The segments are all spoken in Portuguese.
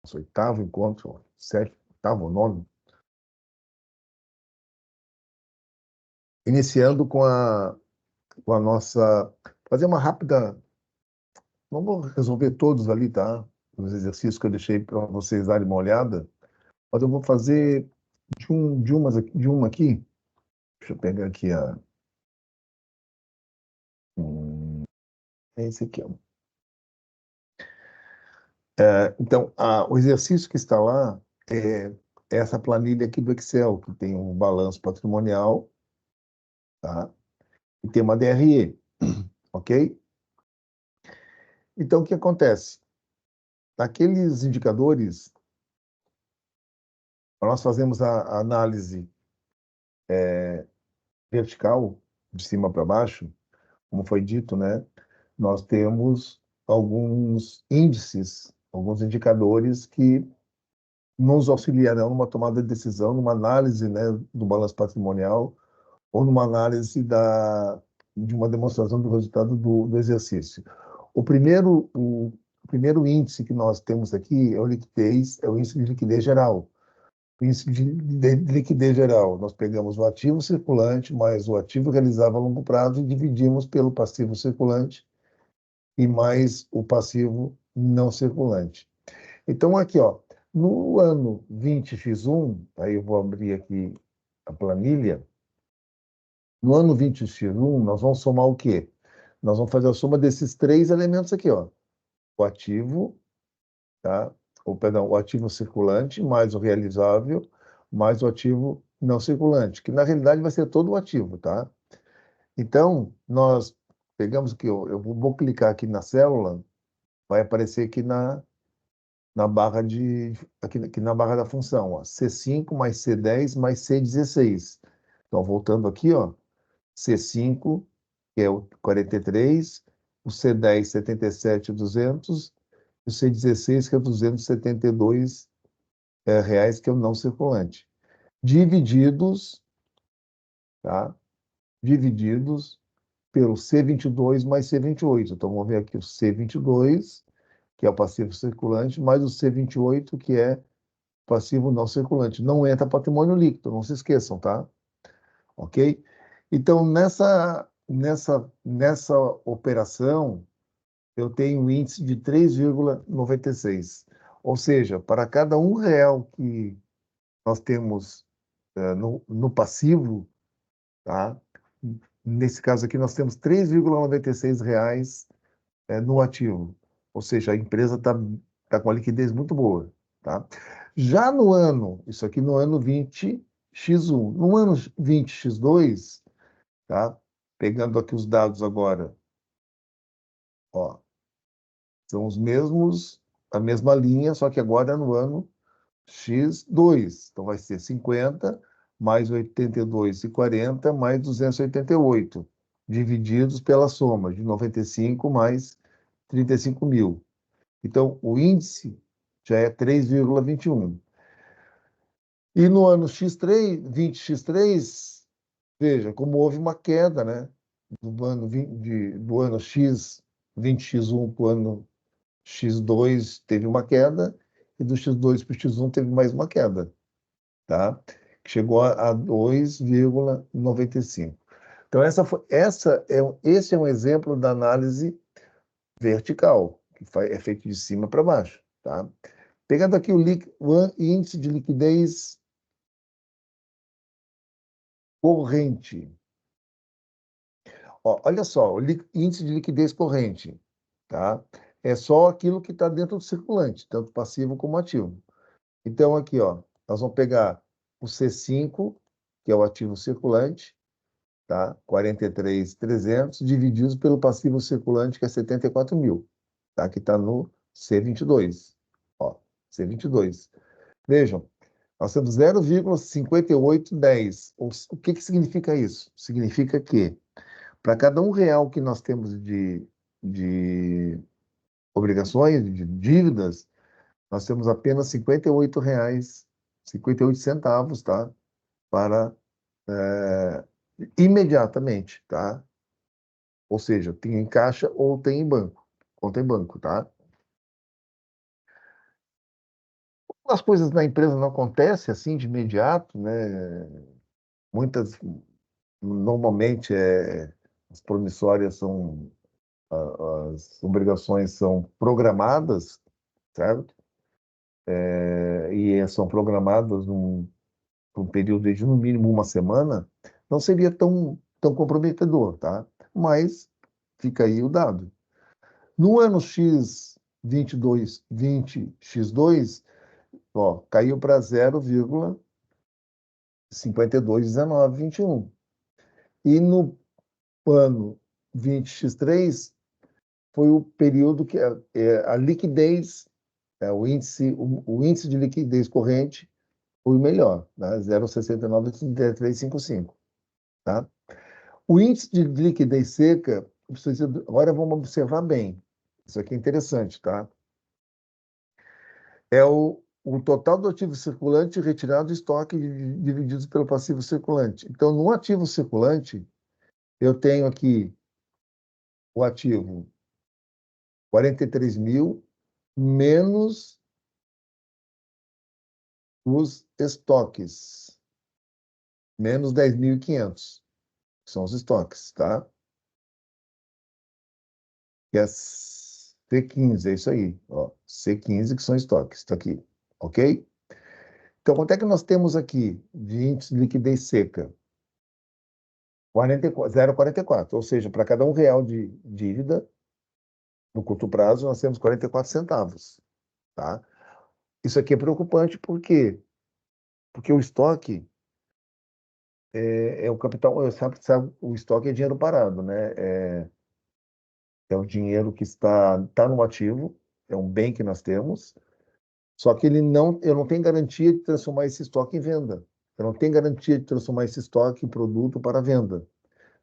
nosso oitavo encontro, oitavo, nono, iniciando com a nossa... Fazer uma rápida... Não vou resolver todos ali, tá? Os exercícios que eu deixei para vocês darem uma olhada, mas eu vou fazer de uma aqui. Deixa eu pegar aqui é esse aqui, ó. Então, o exercício que está lá é essa planilha aqui do Excel, que tem um balanço patrimonial, tá? E tem uma DRE, ok? Então, o que acontece? Naqueles indicadores, nós fazemos a análise vertical, de cima para baixo, como foi dito, né? Nós temos alguns índices, alguns indicadores que nos auxiliarão numa tomada de decisão, numa análise, né, do balanço patrimonial ou numa análise de uma demonstração do resultado do exercício. O primeiro índice que nós temos aqui é o índice de liquidez geral. O índice de liquidez geral, nós pegamos o ativo circulante mais o ativo realizável a longo prazo e dividimos pelo passivo circulante e mais o passivo não circulante. Então, aqui, ó, no ano 20x1, aí eu vou abrir aqui a planilha. No ano 20x1, nós vamos somar o quê? Nós vamos fazer a soma desses três elementos aqui, ó. O ativo, tá? Perdão, o ativo circulante mais o realizável mais o ativo não circulante, que na realidade vai ser todo o ativo, tá? Então, nós pegamos aqui, eu vou clicar aqui na célula, vai aparecer aqui na barra aqui na barra da função, ó, C5 mais C10 mais C16. Então, voltando aqui, ó, C5, que é o 43, o C10, 77.200, e o C16, que é 272 reais, que é o não circulante. Divididos, tá? Divididos pelo C22 mais C28. Então, vamos ver aqui o C22, que é o passivo circulante, mais o C28, que é passivo não circulante. Não entra patrimônio líquido, não se esqueçam, tá? Ok? Então, nessa operação, eu tenho um índice de 3,96. Ou seja, para cada R$ 1 que nós temos no passivo, tá? Nesse caso aqui, nós temos R$ 3,96 no ativo. Ou seja, a empresa tá com a liquidez muito boa, tá? Já no ano, isso aqui no ano 20x1, no ano 20x2, tá? Pegando aqui os dados agora, ó, são os mesmos, a mesma linha, só que agora é no ano x2. Então vai ser 50 mais 82,40 mais 288, divididos pela soma de 95 mais 35 mil. Então, o índice já é 3,21. E no ano X3, 20x3, veja como houve uma queda, né? Do ano X, 20x1 para o ano X2 teve uma queda, e do X2 para o X1 teve mais uma queda, tá? Que chegou a 2,95. Então, esse é um exemplo da análise vertical, que é feito de cima para baixo, tá? Pegando aqui o índice de liquidez corrente. Ó, olha só, o índice de liquidez corrente, tá? É só aquilo que está dentro do circulante, tanto passivo como ativo. Então, aqui, ó, nós vamos pegar o C5, que é o ativo circulante, tá? 43.300, divididos pelo passivo circulante, que é 74 mil, tá? Que está no C22. Ó, C22. Vejam, nós temos 0,5810. O que significa isso? Significa que, para cada R$ 1 que nós temos de obrigações, de dívidas, nós temos apenas R$ 58, 58 centavos, tá? Para imediatamente, tá? Ou seja, tem em caixa ou tem em banco, conta em banco, tá? as coisas na empresa não acontecem assim de imediato, né? Muitas, normalmente, as promissórias são, as obrigações são programadas, certo? E são programadas por um período de no mínimo uma semana, não seria tão comprometedor, tá? Mas fica aí o dado. No ano X 22, 20, X2, ó, caiu para 0,5219, 21. E no ano 20x3 foi o período que a liquidez, o índice de liquidez corrente foi o melhor, né? 0,693355, tá? O índice de liquidez seca, agora vamos observar bem. Isso aqui é interessante, tá? É o total do ativo circulante retirado do estoque dividido pelo passivo circulante. Então, no ativo circulante, eu tenho aqui o ativo 43 mil menos os estoques, menos 10.500, que são os estoques, tá? Que é C15, é isso aí, ó, C15 que são estoques, está aqui, ok? Então, quanto é que nós temos aqui de índice de liquidez seca? 0,44, ou seja, para cada R$ 1 de dívida, no curto prazo, nós temos 44 centavos, tá? Isso aqui é preocupante, por quê? Porque o estoque é o capital, sabe, o estoque é dinheiro parado, né? É o dinheiro que está no ativo, é um bem que nós temos, só que eu não tenho garantia de transformar esse estoque em venda. Eu não tenho garantia de transformar esse estoque em produto para venda.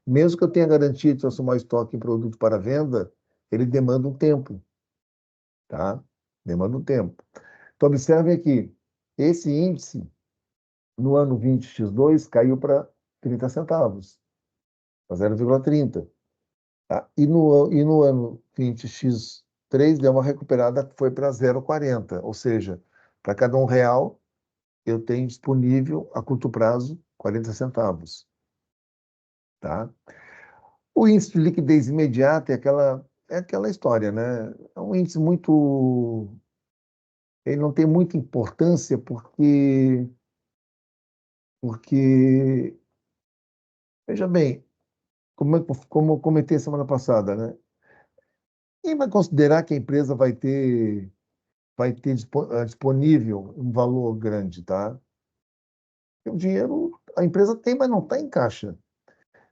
Mesmo que eu tenha garantia de transformar o estoque em produto para venda, ele demanda um tempo, tá? Demanda um tempo. Então, observe aqui, esse índice, no ano 20x2, caiu para 30 centavos, para 0,30. Tá? E no ano 20x3 deu uma recuperada, foi para 0,40. Ou seja, para cada R$ 1, eu tenho disponível a curto prazo 40 centavos. Tá? O índice de liquidez imediata é aquela história, né? É um índice muito. Ele não tem muita importância porque veja bem, como eu comentei semana passada, né? Quem vai considerar que a empresa vai ter disponível um valor grande, tá? O dinheiro a empresa tem, mas não está em caixa.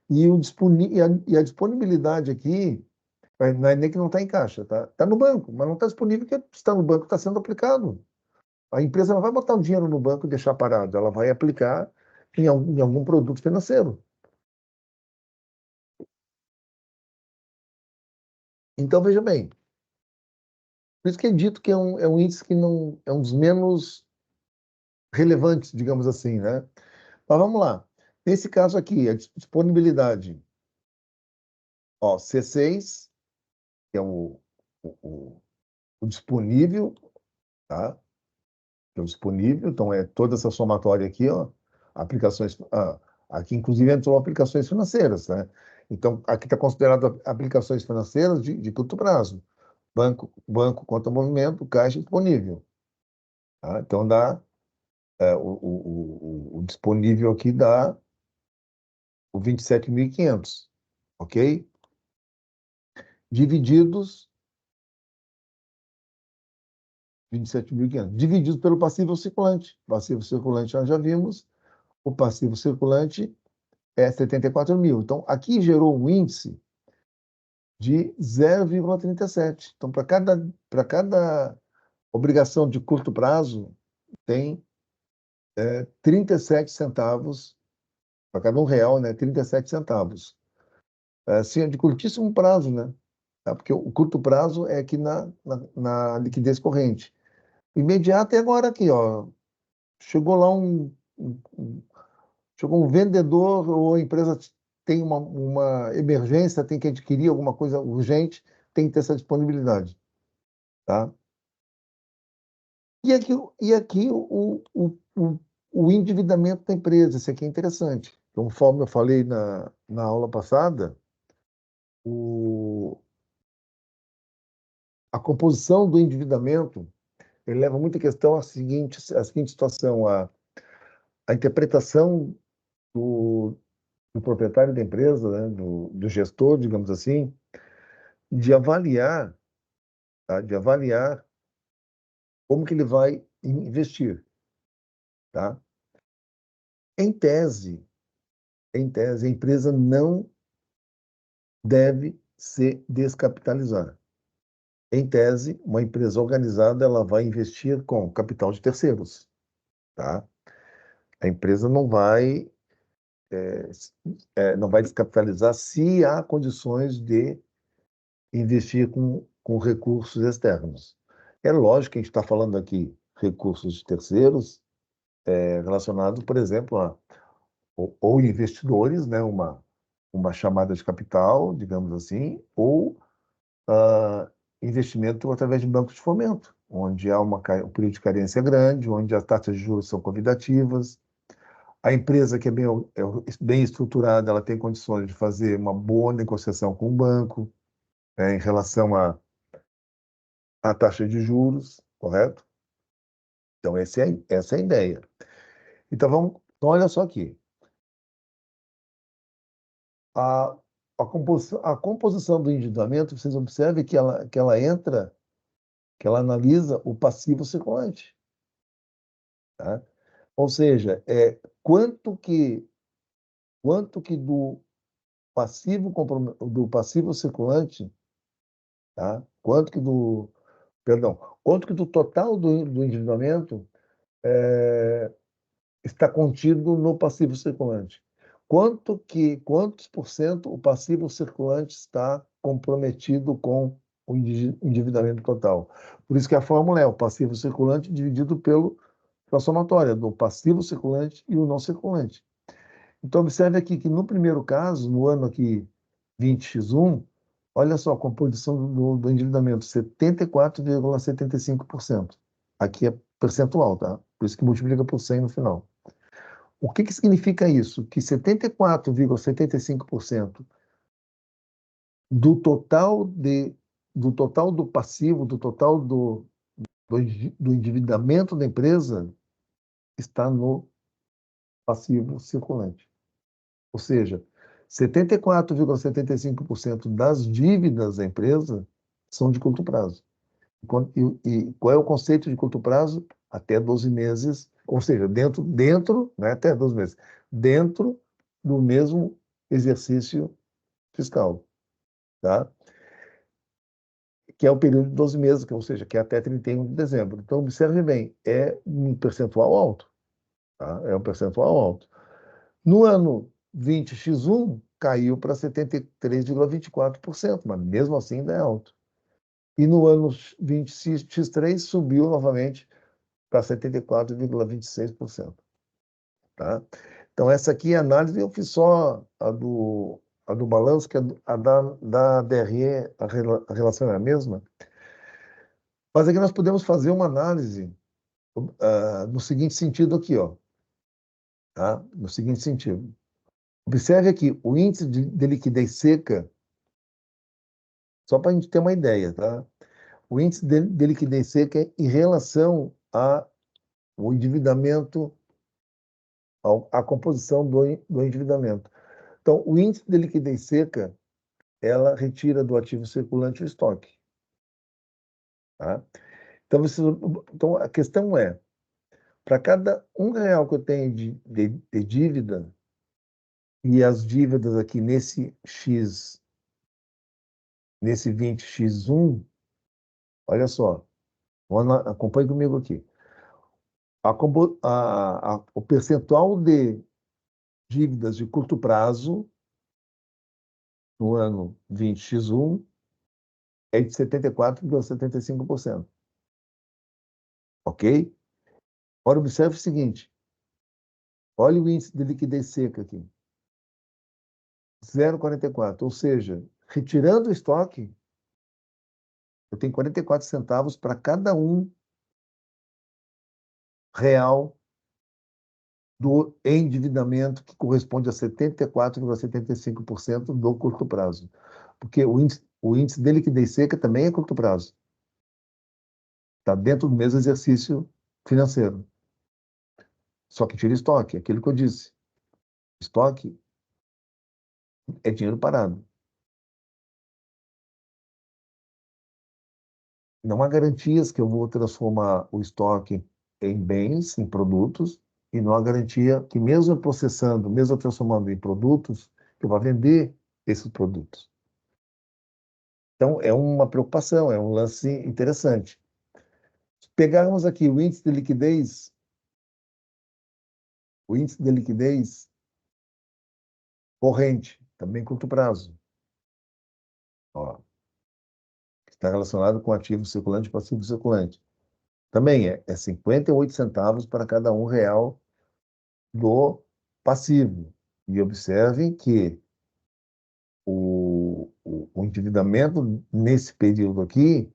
E a disponibilidade aqui não é nem que não está em caixa, tá? Está no banco, mas não está disponível porque está no banco, está sendo aplicado. A empresa não vai botar o dinheiro no banco e deixar parado, ela vai aplicar em algum produto financeiro. Então, veja bem, por isso que é dito que é um índice que não é um dos menos relevantes, digamos assim, né? Mas vamos lá. Nesse caso aqui, a disponibilidade, ó, C6, que é o disponível, tá? Que é o disponível, então é toda essa somatória aqui, ó, aplicações, aqui inclusive entrou aplicações financeiras, né? Então, aqui está considerado aplicações financeiras de curto prazo. Banco conta movimento, caixa disponível. Tá? Então, dá, o disponível aqui dá o 27.500, ok? Divididos, 27.500, divididos pelo passivo circulante. Passivo circulante nós já vimos, o passivo circulante é 74 mil. Então, aqui gerou um índice de 0,37. Então, para cada obrigação de curto prazo, tem 37 centavos, para cada R$ 1, né? 37 centavos. Assim, é de curtíssimo prazo, né? Tá? Porque o curto prazo é aqui na liquidez corrente. Imediato é agora aqui, ó. Chegou lá chegou um vendedor ou a empresa tem uma emergência, tem que adquirir alguma coisa urgente, tem que ter essa disponibilidade, tá? E aqui o endividamento da empresa, isso aqui é interessante. Conforme eu falei na aula passada, o, a composição do endividamento ele leva muita questão à seguinte situação, a interpretação do, do proprietário da empresa, né, do gestor, digamos assim, de avaliar, tá, de avaliar como que ele vai investir, tá? Em tese, em tese, a empresa não deve se descapitalizar. Em tese, uma empresa organizada ela vai investir com capital de terceiros, tá? A empresa não vai descapitalizar se há condições de investir com recursos externos. É lógico que a gente está falando aqui recursos de terceiros relacionados, por exemplo, ou investidores, né, uma chamada de capital, digamos assim, ou ah, investimento através de bancos de fomento, onde há um período de carência grande, onde as taxas de juros são convidativas. A empresa que é bem estruturada, ela tem condições de fazer uma boa negociação com o banco, em relação à taxa de juros, correto? Então, essa é a ideia. Então, olha só aqui. A, a composição do endividamento, vocês observem que ela analisa o passivo circulante, tá? Ou seja, quanto que do passivo circulante, tá? Quanto que do total do endividamento está contido no passivo circulante? Quantos por cento o passivo circulante está comprometido com o endividamento total? Por isso que a fórmula é o passivo circulante dividido pela somatória do passivo circulante e o não circulante. Então, observe aqui que no primeiro caso, no ano aqui 20x1, olha só a composição do endividamento, 74,75%. Aqui é percentual, tá? Por isso que multiplica por 100 no final. O que significa isso? Que 74,75% do total do passivo, do total do endividamento da empresa está no passivo circulante. Ou seja, 74,75% das dívidas da empresa são de curto prazo. E qual é o conceito de curto prazo? Até 12 meses, ou seja, dentro, né, até 12 meses, dentro do mesmo exercício fiscal, tá? Que é o período de 12 meses, ou seja, que é até 31 de dezembro. Então, observe bem, é um percentual alto, tá? É um percentual alto. No ano 20x1, caiu para 73,24%, mas mesmo assim ainda é alto. E no ano 20x3, subiu novamente para 74,26%. Tá? Então, essa aqui é a análise, eu fiz só a do balanço, que a da DRE, a relação é a mesma. Mas aqui nós podemos fazer uma análise no seguinte sentido aqui, ó, tá? No seguinte sentido. Observe aqui, o índice de liquidez seca, só para a gente ter uma ideia, tá? O índice de liquidez seca é em relação ao endividamento, à composição do endividamento. Então, o índice de liquidez seca, ela retira do ativo circulante o estoque, tá? Então, a questão é, para cada R$ 1 que eu tenho de dívida, e as dívidas aqui nesse 20x1, olha só, acompanhe comigo aqui. O percentual de dívidas de curto prazo no ano 20x1 é de 74,75%. Ok? Agora observe o seguinte, olha o índice de liquidez seca aqui, 0,44, ou seja, retirando o estoque, eu tenho 44 centavos para cada um real do endividamento, que corresponde a 74,75% do curto prazo. Porque o índice de liquidez seca também é curto prazo. Está dentro do mesmo exercício financeiro. Só que tira estoque, aquilo que eu disse. Estoque é dinheiro parado. Não há garantias que eu vou transformar o estoque em bens, em produtos, e não há garantia que, mesmo processando, mesmo transformando em produtos, eu vá vender esses produtos. Então, é uma preocupação, é um lance interessante. Se pegarmos aqui o índice de liquidez corrente, também curto prazo, ó, está relacionado com ativo circulante e passivo circulante. Também é 58 centavos para cada R$ 1 do passivo. E observem que o endividamento nesse período aqui,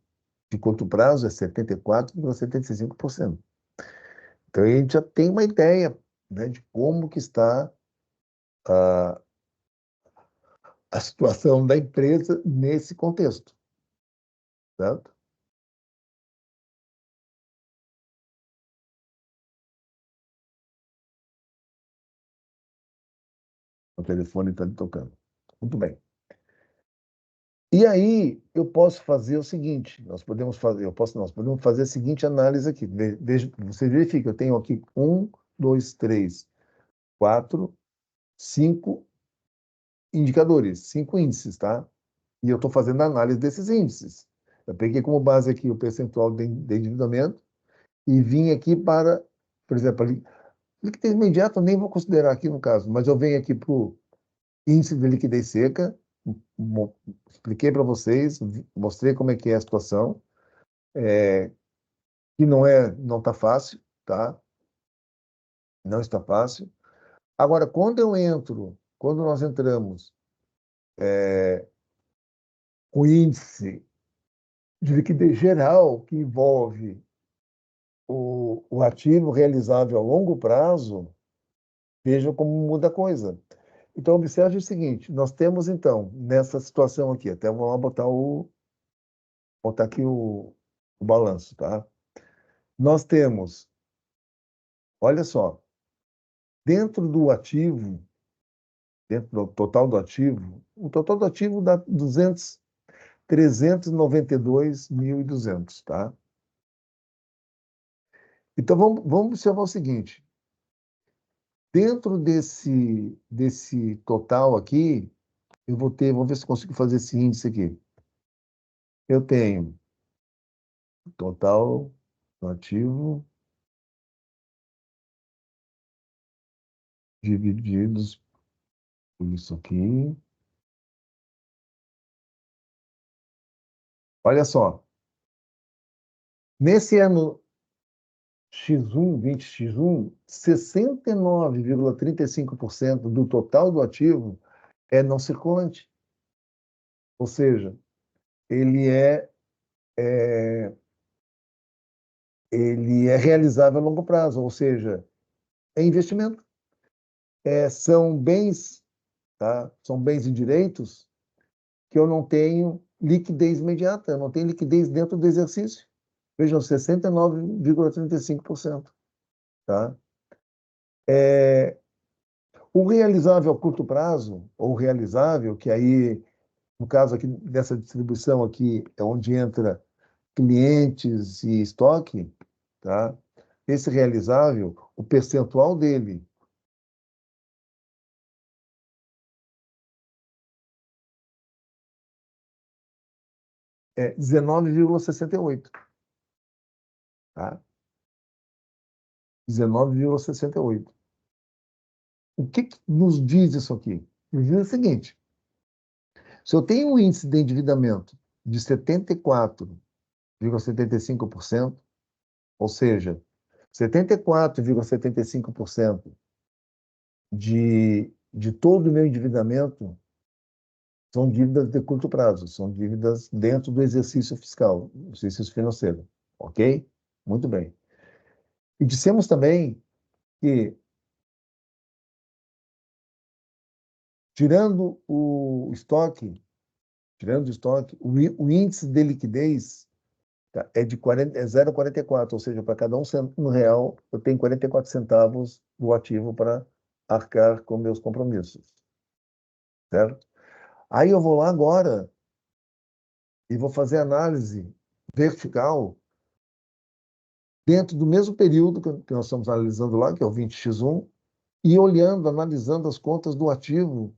de curto prazo, é 74,75%. Então, a gente já tem uma ideia, né, de como que está a, a situação da empresa nesse contexto, certo? O telefone está tocando. Muito bem. E aí eu posso fazer o seguinte, nós podemos fazer a seguinte análise aqui. Veja, você verifica, eu tenho aqui 1, 2, 3, 4, 5 indicadores, 5 índices, tá? E eu estou fazendo a análise desses índices. Eu peguei como base aqui o percentual de endividamento e vim aqui para, por exemplo, liquidez imediata eu nem vou considerar aqui no caso, mas eu venho aqui para o índice de liquidez seca, expliquei para vocês, mostrei como é que é a situação, que não está fácil, tá? Não está fácil. Agora, quando nós entramos com o índice de liquidez geral, que envolve o ativo realizável a longo prazo, vejam como muda a coisa. Então, observe o seguinte, nós temos, então, nessa situação aqui, até vou lá botar aqui o balanço, tá? Nós temos, olha só, dentro do ativo, dentro do total do ativo, o total do ativo dá 392.200, tá? Então, vamos observar o seguinte, dentro desse total aqui, vou ver se consigo fazer esse índice aqui. Eu tenho total do ativo divididos por isso aqui. Olha só, nesse ano X1, 20X1, 69,35% do total do ativo é não circulante. Ou seja, ele ele é realizável a longo prazo, ou seja, é investimento. São bens, tá? São bens e direitos que eu não tenho liquidez imediata, eu não tenho liquidez dentro do exercício. Vejam, 69,35%. Tá? O realizável a curto prazo, ou realizável, que aí, no caso aqui dessa distribuição aqui, é onde entra clientes e estoque, tá? Esse realizável, o percentual dele é 19,68, tá? 19,68. O que nos diz isso aqui? Nos diz o seguinte, se eu tenho um índice de endividamento de 74,75%, ou seja, 74,75% de todo o meu endividamento são dívidas de curto prazo, são dívidas dentro do exercício fiscal, exercício financeiro, ok? Muito bem. E dissemos também que, tirando o estoque, o índice de liquidez, tá, é de 40, é 0,44, ou seja, para cada um real, eu tenho 44 centavos do ativo para arcar com meus compromissos, certo? Aí eu vou lá agora e vou fazer análise vertical dentro do mesmo período que nós estamos analisando lá, que é o 20x1, e olhando, analisando as contas do ativo,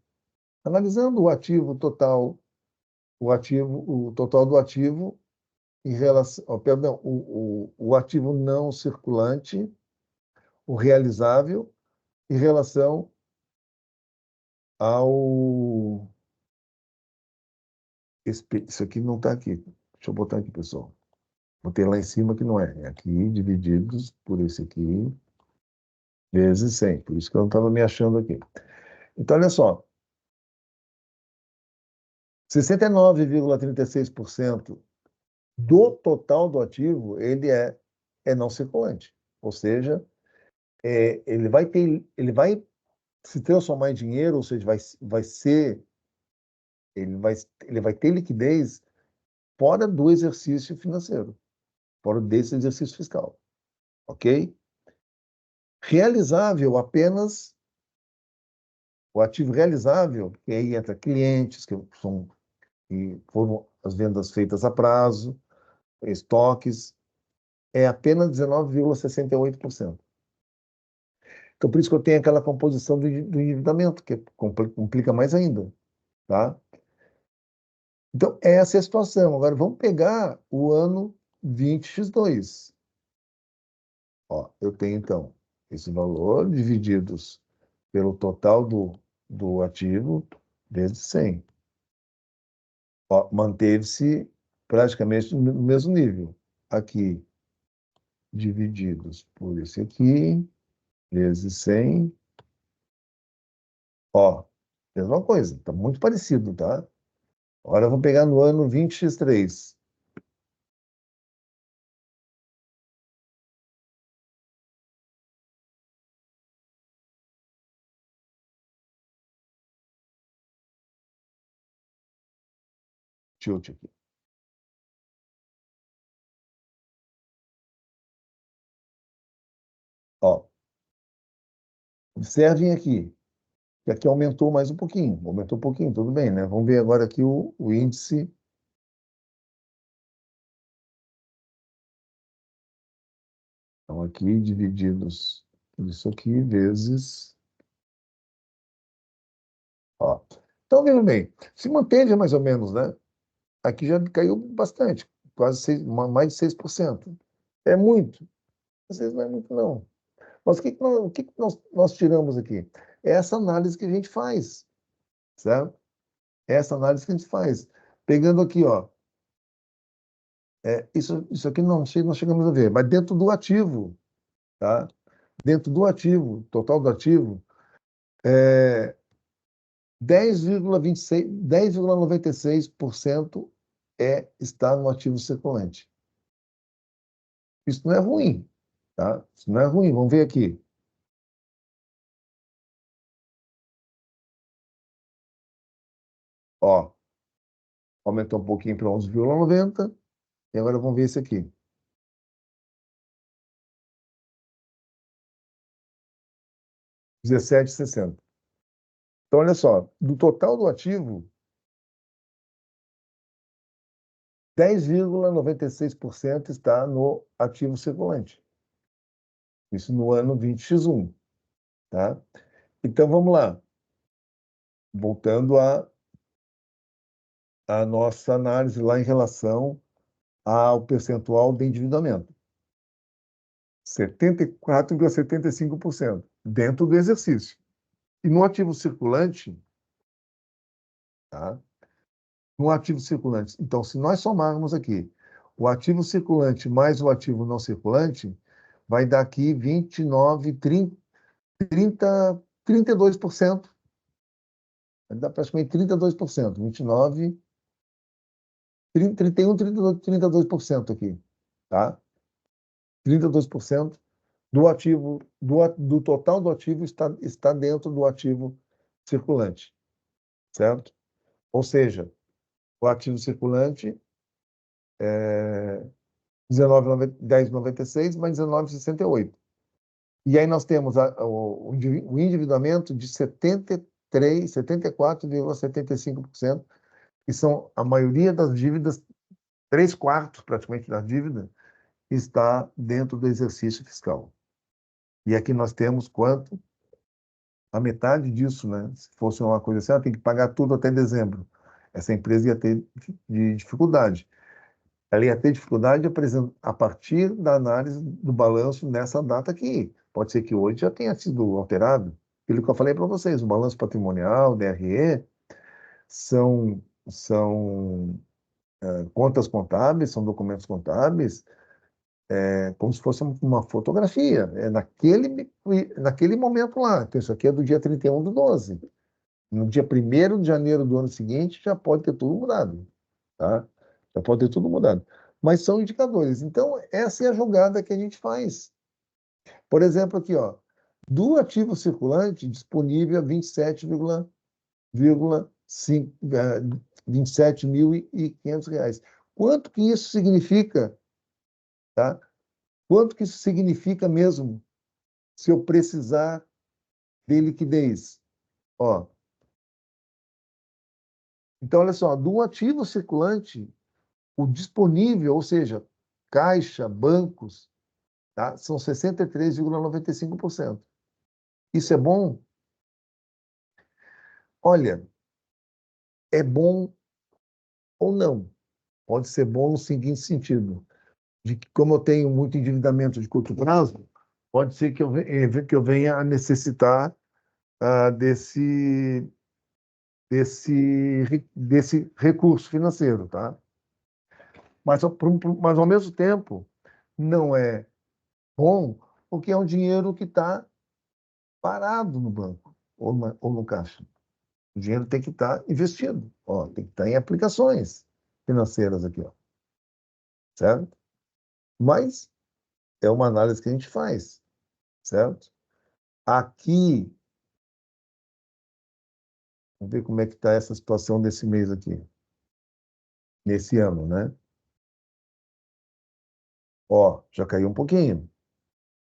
analisando o ativo total, o total do ativo em relação, perdão, o ativo não circulante, o realizável, em relação ao. Isso aqui não está aqui. Deixa eu botar aqui, pessoal. Botei lá em cima que não é. É aqui, divididos por esse aqui, vezes 100. Por isso que eu não estava me achando aqui. Então, olha só. 69,36% do total do ativo, é não circulante. Ou seja, ele vai se transformar em dinheiro, ou seja, vai ser, ele vai ter liquidez fora do exercício financeiro, fora desse exercício fiscal, ok? Realizável apenas o ativo realizável, que aí entra clientes, que foram as vendas feitas a prazo, estoques, é apenas 19,68%. Então, por isso que eu tenho aquela composição do endividamento, que complica mais ainda, tá? Então, essa é a situação. Agora, vamos pegar o ano 20x2. Ó, eu tenho, então, esse valor divididos pelo total do ativo vezes 100. Ó, manteve-se praticamente no mesmo nível. Aqui, divididos por esse aqui, vezes 100. Ó, mesma coisa, está muito parecido, tá? Agora eu vou pegar no ano 20x3. Tilt aqui. Ó, observem aqui, que aqui aumentou mais um pouquinho. Aumentou um pouquinho, tudo bem, né? Vamos ver agora aqui o índice. Então, aqui divididos por isso aqui, vezes. Ó. Então, veja bem, se manteve mais ou menos, né? Aqui já caiu bastante, quase mais de 6%. É muito. Às vezes não é muito, não. Mas o que nós tiramos aqui? É essa análise que a gente faz, certo? É essa análise que a gente faz. Pegando aqui, ó, isso aqui não chegamos a ver, mas dentro do ativo, tá? Dentro do ativo, total do ativo, é 10,96% está no ativo circulante. Isso não é ruim, tá? Isso não é ruim. Vamos ver aqui. Ó, aumentou um pouquinho para 11,90. E agora vamos ver esse aqui. 17,60. Então, olha só, do total do ativo, 10,96% está no ativo circulante. Isso no ano 20x1, tá? Então, vamos lá. Voltando à nossa análise lá em relação ao percentual de endividamento. 74,75% dentro do exercício. E no ativo circulante, tá? No ativo circulante, então, se nós somarmos aqui o ativo circulante mais o ativo não circulante, vai dar aqui 29, 30, 32%. Vai dar praticamente 32%. 29, 30, 31, 32% aqui, tá? 32%. do ativo, do total do ativo está dentro do ativo circulante, certo? Ou seja, o ativo circulante é 10,96 mais 19,68. E aí nós temos o endividamento de 74,75%, que são a maioria das dívidas, 3/4 praticamente da dívida, está dentro do exercício fiscal. E aqui nós temos quanto? A metade disso, né? Se fosse uma coisa assim, ela tem que pagar tudo até dezembro. Essa empresa ia ter dificuldade. Ela ia ter dificuldade a partir da análise do balanço nessa data aqui. Pode ser que hoje já tenha sido alterado. Aquilo que eu falei para vocês, o balanço patrimonial, DRE, são contas contábeis, são documentos contábeis, como se fosse uma fotografia. É naquele momento lá. Então, isso aqui é do dia 31/12. No dia 1º de janeiro do ano seguinte, já pode ter tudo mudado. Tá? Já pode ter tudo mudado. Mas são indicadores. Então, essa é a jogada que a gente faz. Por exemplo, aqui, ó, do ativo circulante disponível a 27,5 reais. Quanto que isso significa? Tá? Quanto que isso significa mesmo se eu precisar de liquidez? Ó, então, olha só, do ativo circulante, o disponível, ou seja, caixa, bancos, tá? São 63,95%. Isso é bom? Olha, é bom ou não. Pode ser bom no seguinte sentido, de que como eu tenho muito endividamento de curto prazo, pode ser que eu venha a necessitar desse recurso financeiro, tá? Mas ao mesmo tempo, não é bom, porque é um dinheiro que está parado no banco ou no caixa. O dinheiro tem que estar investido, ó, tem que estar em aplicações financeiras aqui, ó, certo? Mas é uma análise que a gente faz, certo? Aqui, vamos ver como é que está essa situação desse mês aqui, nesse ano, né? Ó, já caiu um pouquinho.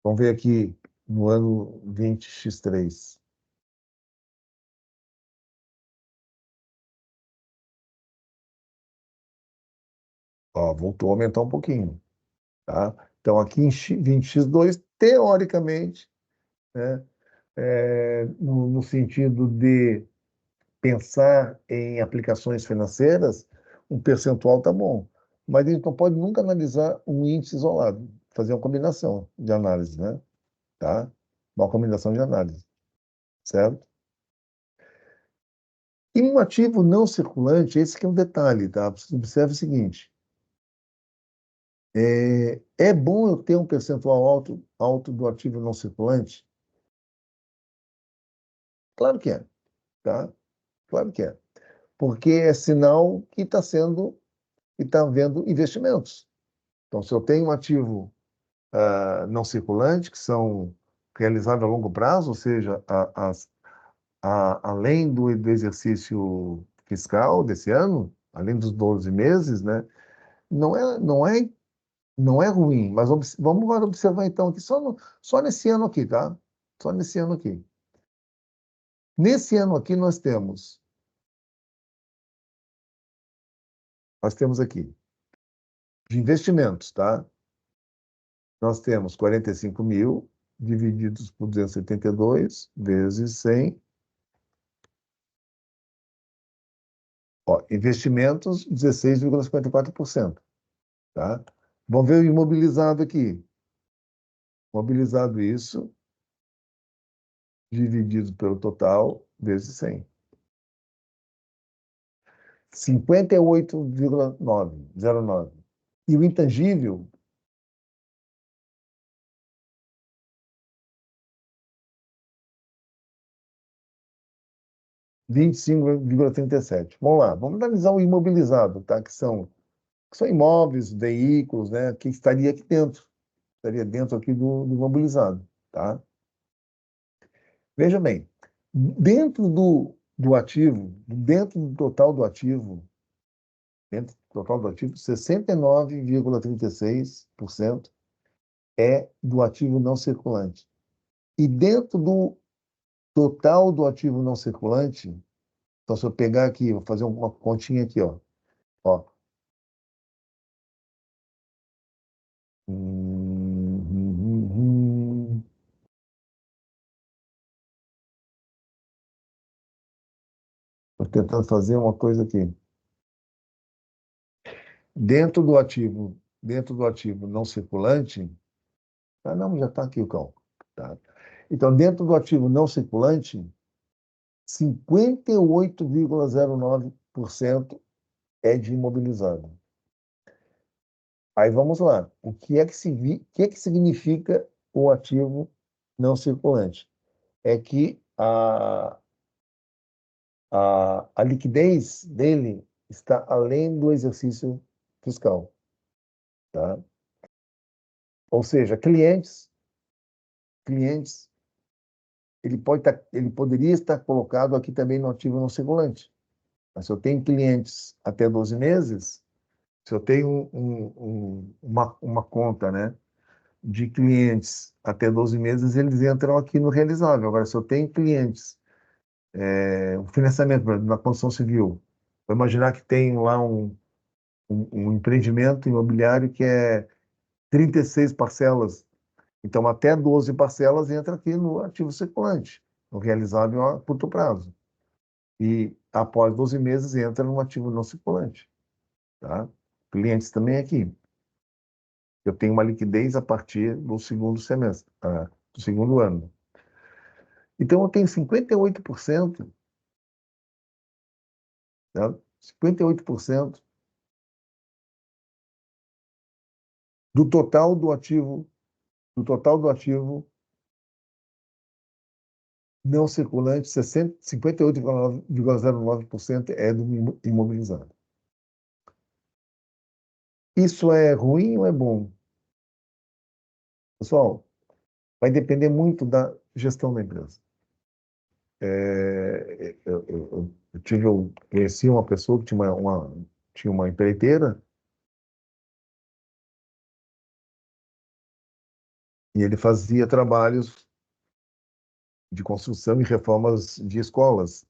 Vamos ver aqui no ano 20x3. Ó, voltou a aumentar um pouquinho, tá? Então, aqui em 20x2, teoricamente, né, no sentido de pensar em aplicações financeiras, um percentual está bom. Mas a gente não pode nunca analisar um índice isolado, fazer uma combinação de análise, né? Tá? Uma combinação de análise, certo? E um ativo não circulante, esse que é um detalhe, tá? Você observa o seguinte, é bom eu ter um percentual alto do ativo não circulante? Claro que é, tá? Claro que é. Porque é sinal que está havendo investimentos. Então, se eu tenho um ativo não circulante, que são realizados a longo prazo, ou seja, além do exercício fiscal desse ano, além dos 12 meses, né, não é ruim, mas vamos agora observar então aqui só nesse ano aqui, tá? Só nesse ano aqui. Nesse ano aqui nós temos aqui de investimentos, tá? Nós temos 45 mil divididos por 272 vezes 100. Ó, investimentos, 16,54%. Tá? Vamos ver o imobilizado aqui. Mobilizado isso, dividido pelo total, vezes 100. 58,09. E o intangível, 25,37. Vamos lá, vamos analisar o imobilizado, tá? Que são imóveis, veículos, né? Que estaria aqui dentro. estaria dentro aqui do imobilizado, tá? Veja bem, dentro do total do ativo, 69,36% é do ativo não circulante. E dentro do total do ativo não circulante, então se eu pegar aqui, vou fazer uma continha aqui, ó. Estou tentando fazer uma coisa aqui. Dentro do ativo não circulante, ah, não, já está aqui o cálculo. Tá? Então, dentro do ativo não circulante, 58,09% é de imobilizado. Aí vamos lá. O que é que significa o ativo não circulante? É que a liquidez dele está além do exercício fiscal. Tá? Ou seja, clientes, ele poderia estar colocado aqui também no ativo não circulante. Mas se eu tenho clientes até 12 meses, se eu tenho uma conta, né, de clientes até 12 meses, eles entram aqui no realizável. Agora, se eu tenho clientes, o financiamento, por exemplo, na construção civil, vou imaginar que tem lá um empreendimento imobiliário que é 36 parcelas. Então, até 12 parcelas entra aqui no ativo circulante, no realizável a curto prazo. E após 12 meses entra no ativo não circulante. Tá? Clientes também aqui. Eu tenho uma liquidez a partir do segundo semestre, do segundo ano. Então, eu tenho 58%, tá? 58% do total do ativo não circulante, 58,09% é do imobilizado. Isso é ruim ou é bom? Pessoal, vai depender muito da gestão da empresa. Eu conheci uma pessoa que tinha uma empreiteira e ele fazia trabalhos de construção e reformas de escolas.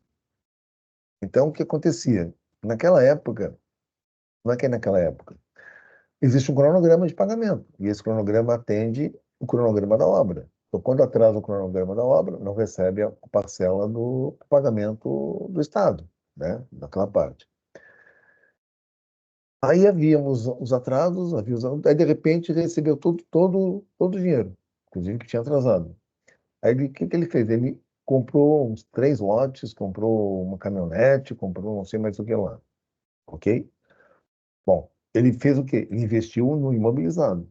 Então, o que acontecia? Naquela época, não é que é naquela época, existe um cronograma de pagamento, e esse cronograma atende o cronograma da obra. Então, quando atrasa o cronograma da obra, não recebe a parcela do pagamento do Estado, né? Daquela parte. Aí havíamos os atrasos, aí de repente recebeu todo o dinheiro, inclusive que tinha atrasado. Aí o que ele fez? Ele comprou uns 3 lotes, comprou uma caminhonete, comprou não sei mais o que lá, ok? Bom, ele fez o quê? Ele investiu no imobilizado.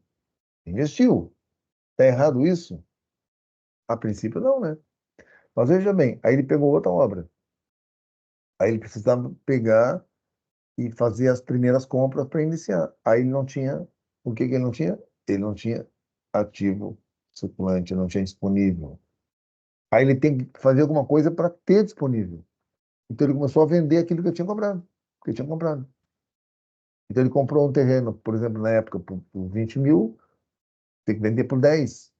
Investiu. Está errado isso? A princípio não, né? Mas veja bem, aí ele pegou outra obra. Aí ele precisava pegar e fazer as primeiras compras para iniciar. Aí ele não tinha, o que que ele não tinha? Ele não tinha ativo circulante, não tinha disponível. Aí ele tem que fazer alguma coisa para ter disponível. Então ele começou a vender aquilo que eu tinha comprado, que eu tinha comprado. Então ele comprou um terreno, por exemplo, na época, por 20 mil, tem que vender por 10,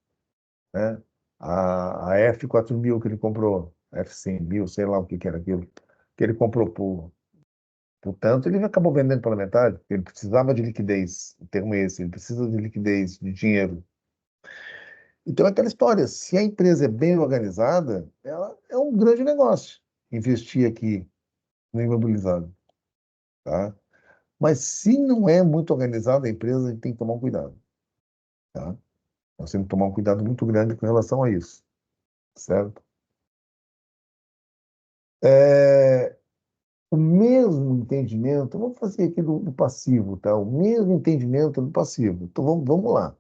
né? A F4000 que ele comprou, F100 mil, sei lá o que que era aquilo, que ele comprou portanto, ele acabou vendendo pela metade, porque ele precisava de liquidez, o termo é esse, ele precisa de liquidez, de dinheiro. Então, é aquela história, se a empresa é bem organizada, ela é um grande negócio investir aqui no imobilizado, tá? Mas se não é muito organizada a empresa, a gente tem que tomar um cuidado, tá? Nós temos que tomar um cuidado muito grande com relação a isso, certo? É, o mesmo entendimento, vamos fazer aqui do passivo, tá? O mesmo entendimento do passivo. Então, vamos lá.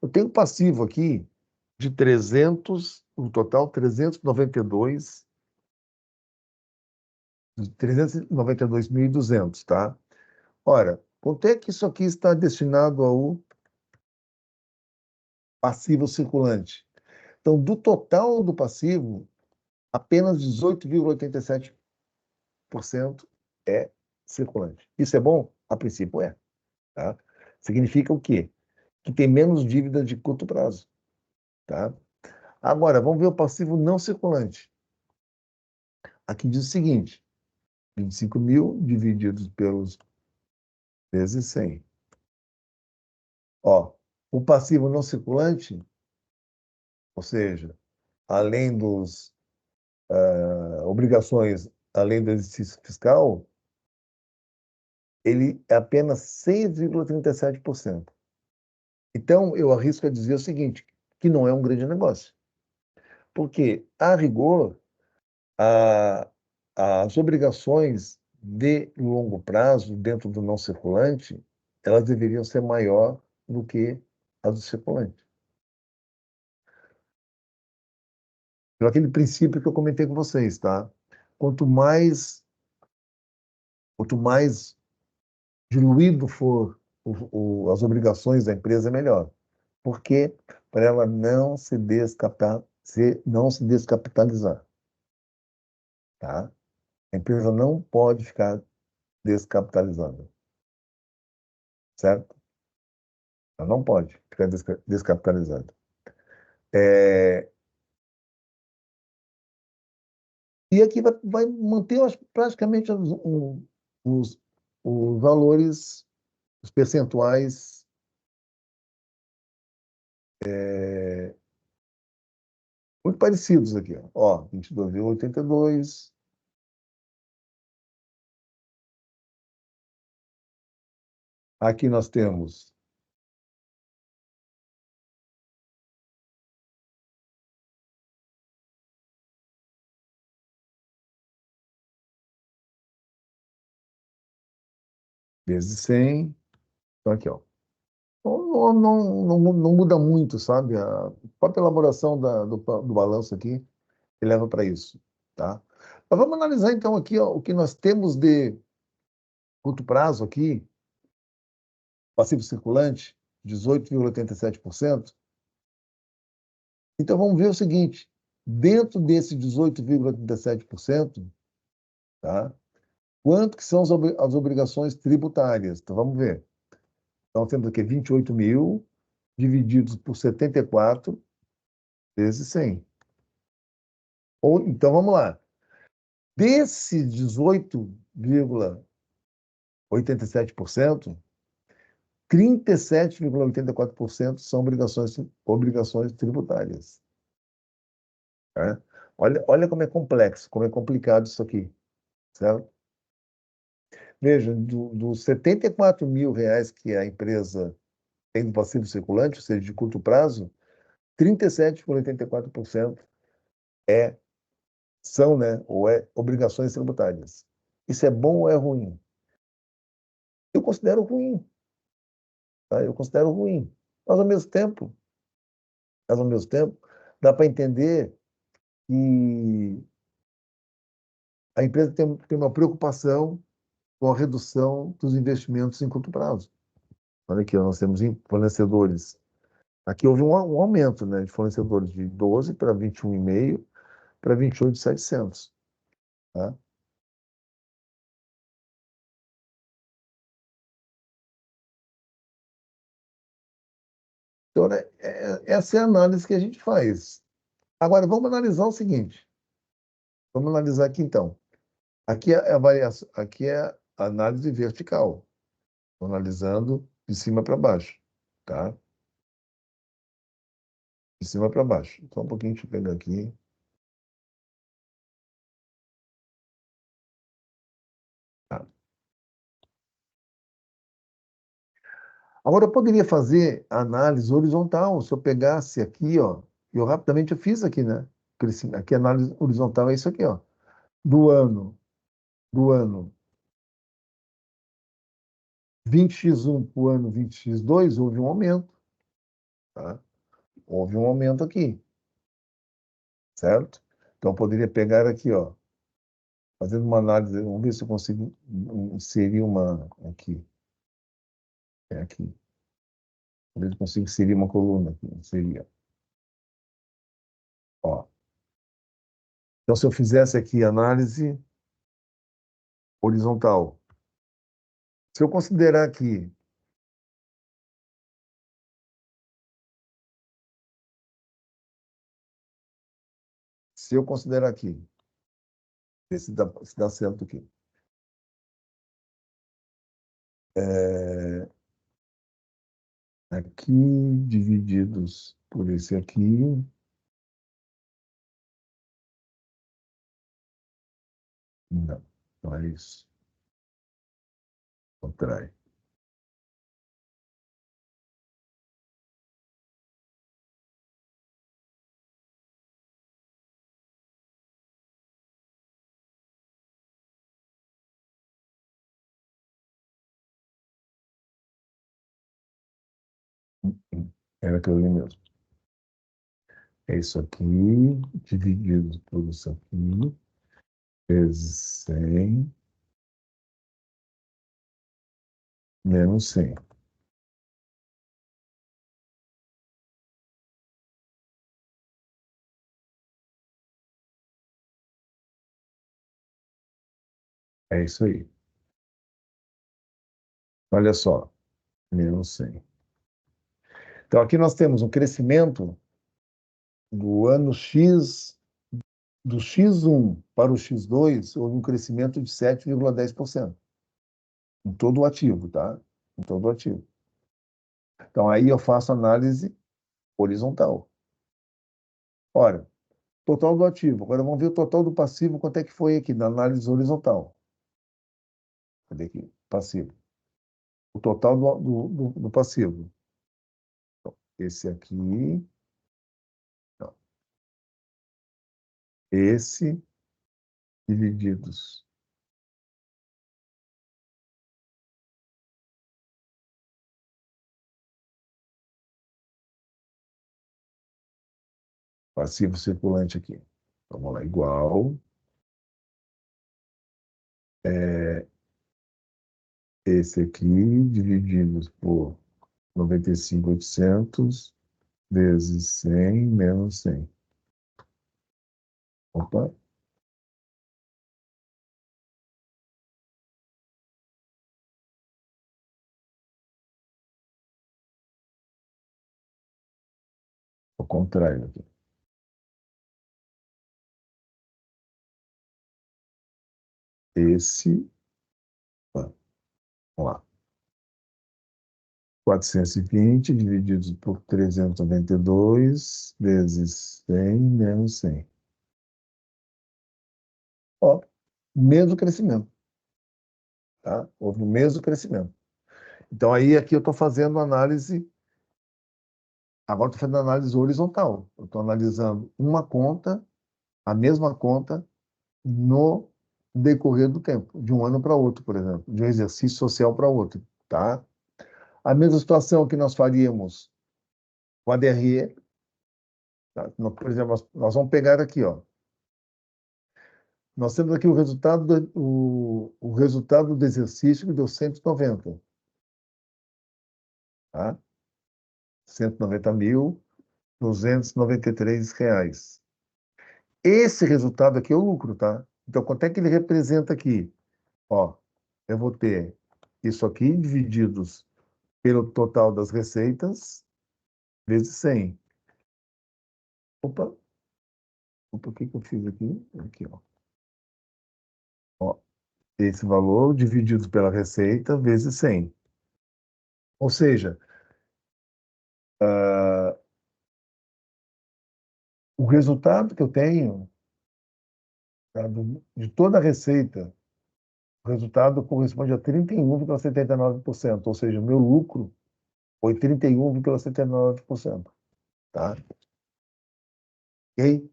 Eu tenho passivo aqui de 300, no total 392.200, tá? Ora, quanto é que isso aqui está destinado ao passivo circulante. Então, do total do passivo, apenas 18,87% é circulante. Isso é bom? A princípio é. Tá? Significa o quê? Que tem menos dívida de curto prazo. Tá? Agora, vamos ver o passivo não circulante. Aqui diz o seguinte: 25 mil divididos pelos vezes 100. Ó, o passivo não circulante, ou seja, além dos obrigações, além do exercício fiscal, ele é apenas 6,37%. Então, eu arrisco a dizer o seguinte, que não é um grande negócio. Porque, a rigor, a, as obrigações de longo prazo, dentro do não circulante, elas deveriam ser maior do que as do circulante. Por aquele princípio que eu comentei com vocês, tá? Quanto mais, quanto mais diluído for as obrigações da empresa, melhor. Por quê? Para ela não se descapitalizar, tá? A empresa não pode ficar descapitalizada, certo? Ela não pode ficar descapitalizada. É, e aqui vai manter praticamente os, os valores, os percentuais muito parecidos aqui. Ó, 22,82. Aqui nós temos vezes 100. Então, aqui, ó. Não muda muito, sabe? A própria elaboração do balanço aqui que leva para isso, tá? Mas vamos analisar, então, aqui ó, o que nós temos de curto prazo aqui, passivo circulante, 18,87%. Então, vamos ver o seguinte, dentro desse 18,87%, tá? Quanto que são as obrigações tributárias? Então, vamos ver. Então, temos aqui 28 mil divididos por 74 vezes 100. Ou, então, vamos lá. Desse 18,87%, 37,84% são obrigações tributárias. Tá? Olha como é complexo, como é complicado isso aqui. Certo? Veja, dos 74 mil reais que a empresa tem do passivo circulante, ou seja, de curto prazo, 37,84% são, né, ou obrigações tributárias. Isso é bom ou é ruim? Eu considero ruim, tá? Eu considero ruim. Mas, ao mesmo tempo, dá para entender que a empresa tem uma preocupação com a redução dos investimentos em curto prazo. Olha aqui, nós temos fornecedores. Aqui houve um aumento, né, de fornecedores de 12 para 21,5 para 28.700. Tá? Então, né, essa é a análise que a gente faz. Agora, vamos analisar o seguinte. Vamos analisar aqui, então. Aqui é a variação, aqui é a análise vertical. Estou analisando de cima para baixo. Tá? De cima para baixo. Só um pouquinho, deixa eu pegar aqui. Tá. Agora, eu poderia fazer a análise horizontal. Se eu pegasse aqui, ó, eu fiz aqui, né? Aqui a análise horizontal é isso aqui, ó. Do ano, do ano 20x1 para o ano 20x2, houve um aumento, tá? Houve um aumento aqui, certo? Então, eu poderia pegar aqui, ó, fazendo uma análise, vamos ver se eu consigo inserir uma aqui. É aqui. Eu consigo inserir uma coluna aqui. Seria, ó. Então, se eu fizesse aqui análise horizontal, se eu considerar aqui, se eu considerar aqui, ver se dá certo aqui. É, aqui divididos por esse aqui, não, não é isso. Contrai. Era aquilo ali mesmo. É isso aqui, dividido por isso aqui, vezes 100 menos 100. É isso aí. Olha só, menos 100. Então, aqui nós temos um crescimento do ano X, do X1 para o X2, houve um crescimento de 7,10% em todo o ativo, tá? Em todo o ativo. Então, aí eu faço análise horizontal. Ora, total do ativo. Agora vamos ver o total do passivo, quanto é que foi aqui na análise horizontal. Cadê aqui? Passivo. O total do passivo. Esse aqui, não. Esse divididos. Passivo circulante aqui. Vamos lá, igual. É, esse aqui divididos por 95.800 vezes 100 menos 100. Opa, ao contrário aqui. Esse, ó, vamos lá. 420 divididos por 392 vezes 100 menos 100. Ó, mesmo crescimento, tá? Houve o mesmo crescimento. Então, aí aqui eu estou fazendo análise, agora estou fazendo análise horizontal. Eu estou analisando uma conta, a mesma conta, no decorrer do tempo, de um ano para outro, por exemplo, de um exercício social para outro, tá? A mesma situação que nós faríamos com a DRE, tá? Por exemplo, nós vamos pegar aqui, ó. Nós temos aqui o resultado do exercício que deu 190, tá? 190.293 reais. Esse resultado aqui é o lucro, tá? Então, quanto é que ele representa aqui? Ó, eu vou ter isso aqui divididos pelo total das receitas, vezes 100. Opa, opa, o que que eu fiz aqui? Aqui, ó. Ó, esse valor dividido pela receita vezes 100. Ou seja, ah, o resultado que eu tenho, tá, de toda a receita, o resultado corresponde a 31,79%. Ou seja, o meu lucro foi 31,79%. Tá? Ok?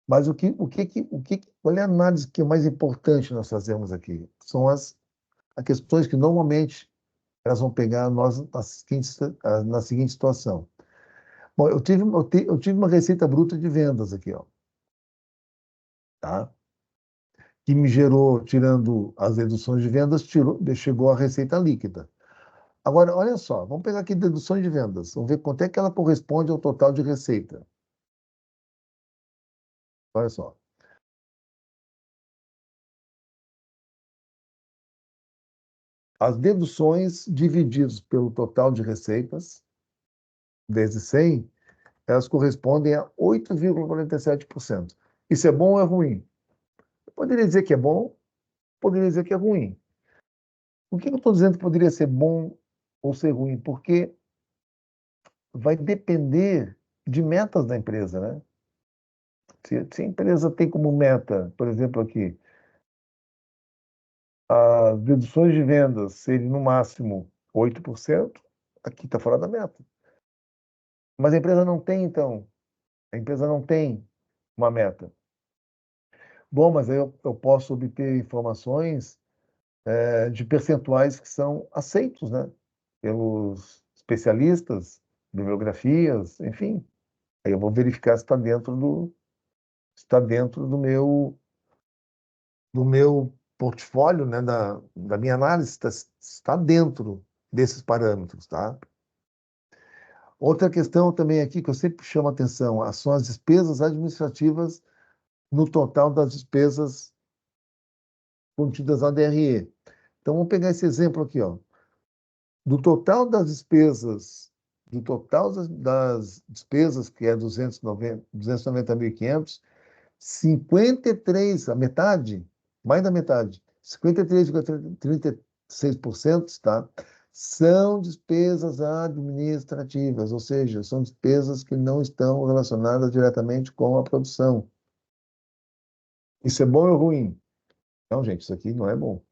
Mas qual é a análise que é mais importante nós fazemos aqui? São as questões que normalmente elas vão pegar nós na seguinte situação. Bom, eu tive uma receita bruta de vendas aqui, ó, tá? Que me gerou, tirando as deduções de vendas, chegou a receita líquida. Agora, olha só, vamos pegar aqui deduções de vendas. Vamos ver quanto é que ela corresponde ao total de receita. Olha só. As deduções divididas pelo total de receitas, vezes 100, elas correspondem a 8,47%. Isso é bom ou é ruim? Eu poderia dizer que é bom, poderia dizer que é ruim. Por que eu estou dizendo que poderia ser bom ou ser ruim? Porque vai depender de metas da empresa, né? Se a empresa tem como meta, por exemplo, aqui, as deduções de vendas serem no máximo 8%, aqui está fora da meta. Mas a empresa não tem, então, a empresa não tem uma meta. Bom, mas aí eu posso obter informações de percentuais que são aceitos, né? Pelos especialistas, bibliografias, enfim. Aí eu vou verificar se está dentro do meu portfólio, né? Da minha análise, está dentro desses parâmetros, tá? Outra questão também aqui que eu sempre chamo a atenção são as despesas administrativas no total das despesas contidas na DRE. Então, vamos pegar esse exemplo aqui, ó. Do total das despesas, do total das despesas, que é 290.500, 53, a metade, mais da metade, 53,36%, tá? São despesas administrativas, ou seja, são despesas que não estão relacionadas diretamente com a produção. Isso é bom ou ruim? Não, gente, isso aqui não é bom.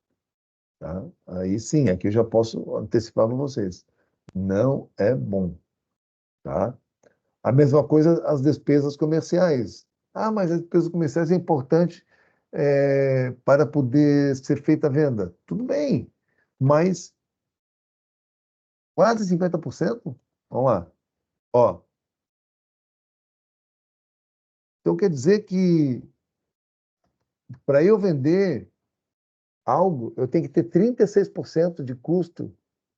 Tá? Aí sim, aqui eu já posso antecipar para vocês. Não é bom, tá? A mesma coisa as despesas comerciais. Ah, mas as despesas comerciais é importante para poder ser feita a venda. Tudo bem, mas quase 50%? Vamos lá. Ó, então quer dizer que para eu vender algo, eu tenho que ter 36% de custo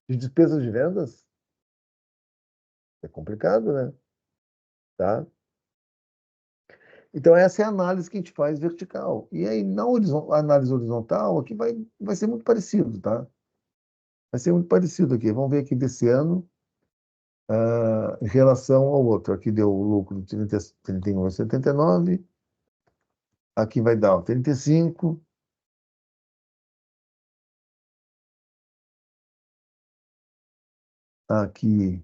de despesas de vendas? É complicado, né? Tá? Então, essa é a análise que a gente faz vertical. E aí, na análise horizontal, aqui vai ser muito parecido, tá? Vai ser muito parecido aqui. Vamos ver aqui desse ano, em relação ao outro. Aqui deu o lucro de 31,79. Aqui vai dar ó, 35. Aqui,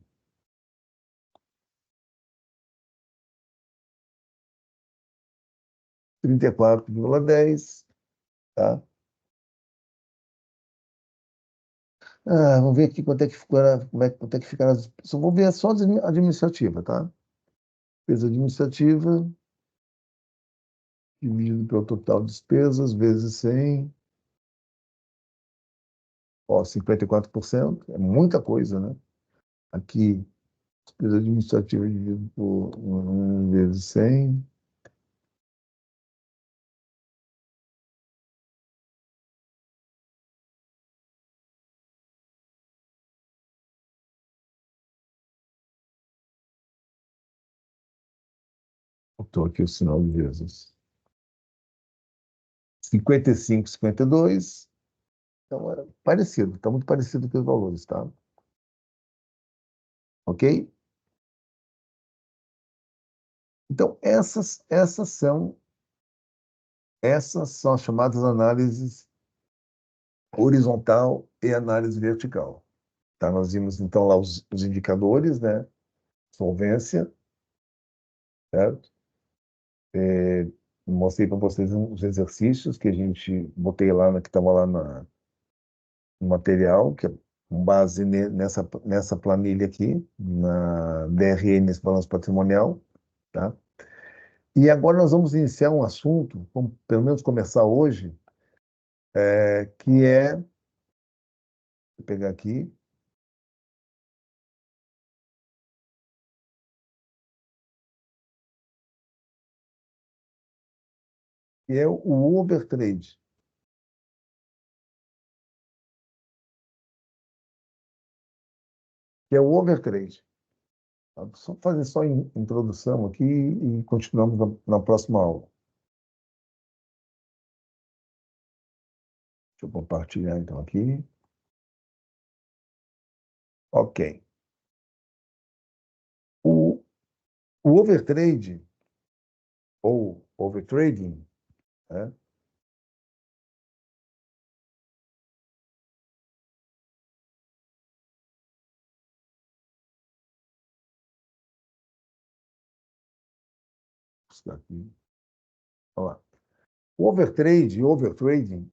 34,10. Tá? Vamos ver aqui quanto é que ficou, quanto é que ficaram as despesas. Vou ver só a administrativa, tá? Despesa administrativa, dividido pelo total de despesas, vezes 100. Ó, 54%, é muita coisa, né? Aqui, despesa administrativa dividido por 1 vezes 100, botou aqui o sinal de vezes. 55, 52, então é parecido, está muito parecido com os valores, tá? Ok? Então, essas são as chamadas análises horizontal e análise vertical. Tá? Nós vimos, então, lá os indicadores, né? Solvência, certo? Mostrei para vocês os exercícios que a gente botei lá, que estava lá no material, que é com base nessa planilha aqui, na DRE, nesse balanço patrimonial, tá? E agora nós vamos iniciar um assunto, vamos pelo menos começar hoje, que vou pegar aqui, que é o overtrade. que é o overtrade. Tá? Só fazer só introdução aqui e continuamos na próxima aula. Deixa eu compartilhar então aqui. Ok. O, o overtrade, ou overtrading, né? Aqui. Vamos lá. O overtrade, overtrading,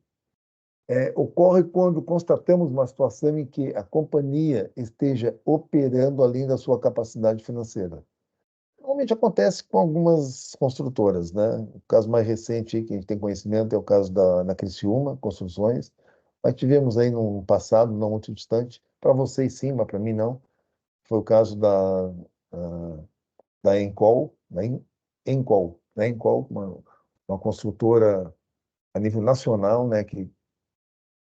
ocorre quando constatamos uma situação em que a companhia esteja operando além da sua capacidade financeira. Normalmente acontece com algumas construtoras, né? O caso mais recente que a gente tem conhecimento é o caso da Criciúma Construções. Mas tivemos aí num passado não muito distante, para vocês sim, mas para mim não, foi o caso ah, da Encol, Encol, uma construtora a nível nacional, né, que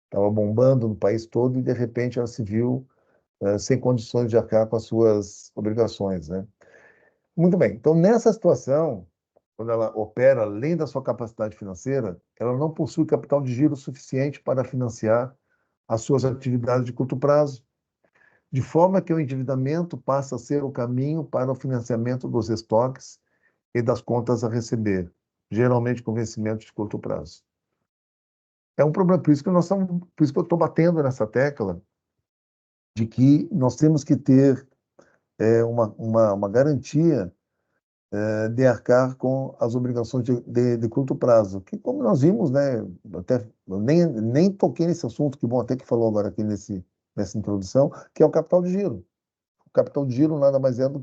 estava bombando no país todo e de repente ela se viu sem condições de arcar com as suas obrigações, né? Muito bem. Então, nessa situação, quando ela opera além da sua capacidade financeira, ela não possui capital de giro suficiente para financiar as suas atividades de curto prazo, de forma que o endividamento passa a ser o caminho para o financiamento dos estoques e das contas a receber, geralmente com vencimento de curto prazo. É um problema, por isso que eu estou batendo nessa tecla de que nós temos que ter uma garantia de arcar com as obrigações de curto prazo, que como nós vimos, né, até eu nem toquei nesse assunto, que bom até que falou agora aqui nessa introdução, que é o capital de giro. O capital de giro nada mais é do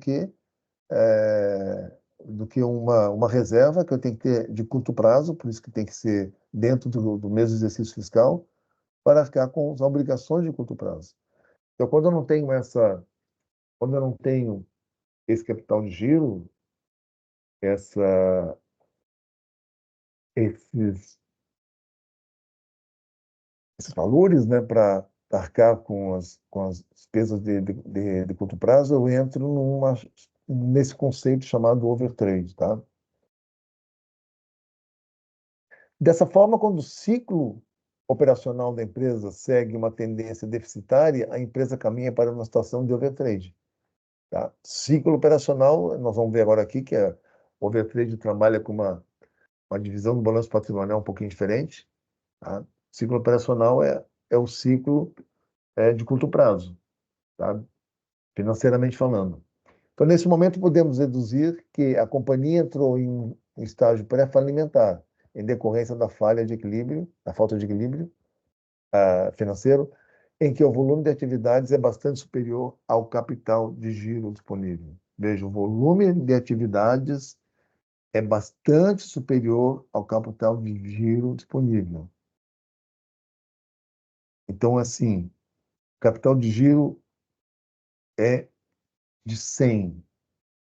que uma reserva que eu tenho que ter de curto prazo, por isso que tem que ser dentro do mesmo exercício fiscal, para arcar com as obrigações de curto prazo. Então, quando eu não tenho esse capital de giro, essa, esses, esses valores, né, para arcar com as despesas de curto prazo, eu entro nesse conceito chamado overtrade, tá? Dessa forma, quando o ciclo operacional da empresa segue uma tendência deficitária, a empresa caminha para uma situação de overtrade. Tá? Ciclo operacional, nós vamos ver agora aqui que o overtrade trabalha com uma divisão do balanço patrimonial um pouquinho diferente. Tá? Ciclo operacional é o ciclo de curto prazo, tá? Financeiramente falando. Então, nesse momento, podemos deduzir que a companhia entrou em um estágio pré-falimentar, em decorrência da falha de equilíbrio, da falta de equilíbrio financeiro, em que o volume de atividades é bastante superior ao capital de giro disponível. Veja, o volume de atividades é bastante superior ao capital de giro disponível. Então, assim, o capital de giro é de 100,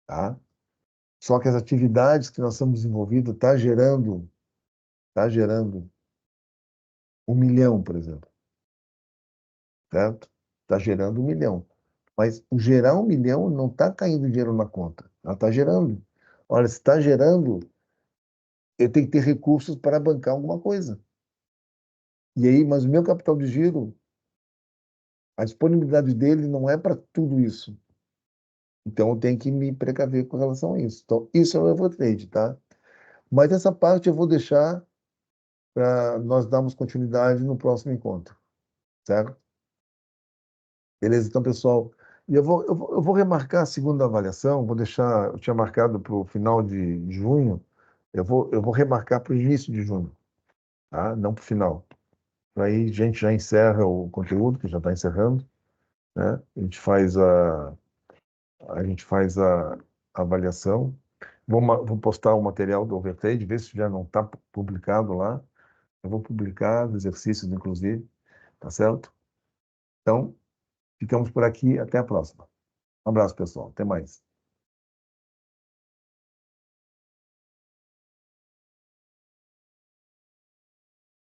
tá? Só que as atividades que nós estamos envolvidos tá gerando 1 milhão, por exemplo, certo? Está gerando 1 milhão. Mas o gerar 1 milhão não está caindo dinheiro na conta. Ela está gerando. Olha, se está gerando, eu tenho que ter recursos para bancar alguma coisa. E aí, mas o meu capital de giro, a disponibilidade dele não é para tudo isso. Então, eu tenho que me precaver com relação a isso. Então, isso é o Evertrade, tá? Mas essa parte eu vou deixar para nós darmos continuidade no próximo encontro, certo? Beleza? Então, pessoal, e eu vou remarcar a segunda avaliação, vou deixar, eu tinha marcado para o final de junho, eu vou remarcar para o início de junho, tá? Não para o final. Aí a gente já encerra o conteúdo, que já está encerrando, né? A gente faz a avaliação. Vou postar o material do Overtrade, ver se já não está publicado lá. Eu vou publicar os exercícios, inclusive, tá certo? Então, ficamos por aqui. Até a próxima. Um abraço, pessoal. Até mais.